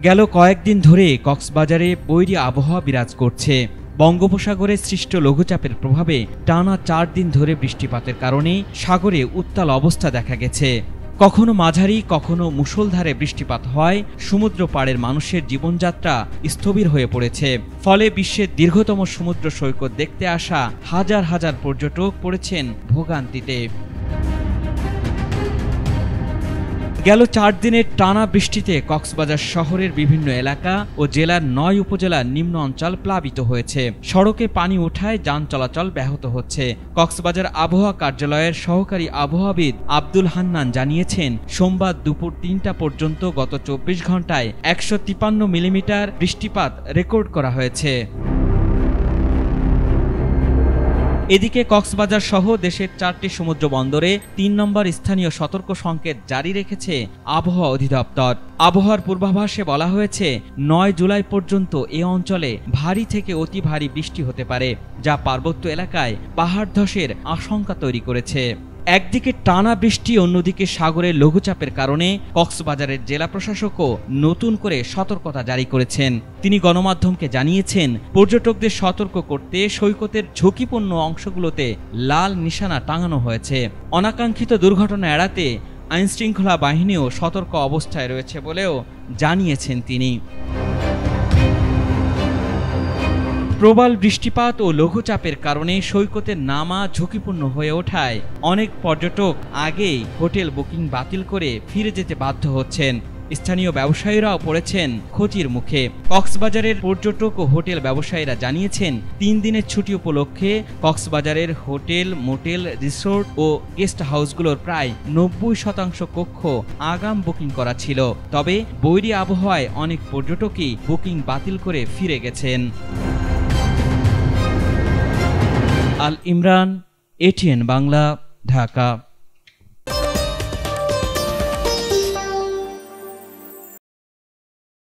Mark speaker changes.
Speaker 1: গেল কয়েকদিন ধরে কক্সবাজারে বৈরী আবহাওয়া বিরাজ করছে। বঙ্গোপসাগরে সৃষ্ট লঘুচাপের প্রভাবে টানা ৪ দিন ধরে বৃষ্টিপাতের কারণে সাগরে উত্তাল অবস্থা দেখা গেছে। কখনো মাঝারি, কখনো মুষলধারে বৃষ্টিপাত হয় সমুদ্র পাড়ের মানুষের জীবনযাত্রা স্থবির হয়ে পড়েছে। ফলে বিশ্বের দীর্ঘতম সমুদ্র সৈকত দেখতে আসা হাজার হাজার পর্যটক পড়েছেন ভোগান্তিতে। গেল ৪ দিনের টানা বৃষ্টিতে কক্সবাজার শহরের বিভিন্ন এলাকা ও জেলার ৯ উপজেলার নিম্ন অঞ্চল প্লাবিত হয়েছে। সড়কে পানি ওঠায় যান চলাচল ব্যাহত হচ্ছে। কক্সবাজার আবহাওয়া কার্যালয়ের সহকারী আবহাওয়াবিদ আব্দুল হান্নান জানিয়েছেন, সোমবার দুপুর ৩টা পর্যন্ত গত ২৪ ঘন্টায় ১৫৩ মিলিমিটার বৃষ্টিপাত রেকর্ড করা হয়েছে। এদিকে কক্সবাজার সহ দেশের ৪টি সমুদ্র বন্দরে ৩ নম্বর স্থানীয় সতর্ক সংকেত জারি রেখেছে আবহাওয়া অধিদপ্তর। আবহাওয়ার পূর্বাভাসে বলা হয়েছে ৯ জুলাই পর্যন্ত এ অঞ্চলে ভারী থেকে অতি ভারী বৃষ্টি হতে পারে, যা পার্বত্য এলাকায় পাহাড় ধসের আশঙ্কা তৈরি করেছে। একদিকে টানা বৃষ্টি, অন্যদিকে সাগরের লঘুচাপের কারণে কক্সবাজারের জেলা প্রশাসকও নতুন করে সতর্কতা জারি করেছেন। তিনি গণমাধ্যমকে জানিয়েছেন, পর্যটকদের সতর্ক করতে সৈকতের ঝুঁকিপূর্ণ অংশগুলোতে লাল নিশানা টাঙানো হয়েছে। অনাকাঙ্ক্ষিত দুর্ঘটনা এড়াতে আইনশৃঙ্খলা বাহিনীও সতর্ক অবস্থায় রয়েছে বলেও জানিয়েছেন তিনি। প্রবল বৃষ্টিপাত ও লঘুচাপের কারণে সৈকতের নামা ঝুঁকিপূর্ণ হয়ে ওঠায় অনেক পর্যটক আগেই হোটেল বুকিং বাতিল করে ফিরে যেতে বাধ্য হচ্ছেন। স্থানীয় ব্যবসায়ীরাও পড়েছেন ক্ষতির মুখে। কক্সবাজারের পর্যটক ও হোটেল ব্যবসায়ীরা জানিয়েছেন, ৩ দিনের ছুটি উপলক্ষে কক্সবাজারের হোটেল, মোটেল, রিসোর্ট ও গেস্ট হাউসগুলোর প্রায় ৯০% কক্ষ আগাম বুকিং করা ছিল। তবে বৈরী আবহাওয়ায় অনেক পর্যটকই বুকিং বাতিল করে ফিরে গেছেন। আল ইমরান, এটিএন বাংলা, ঢাকা।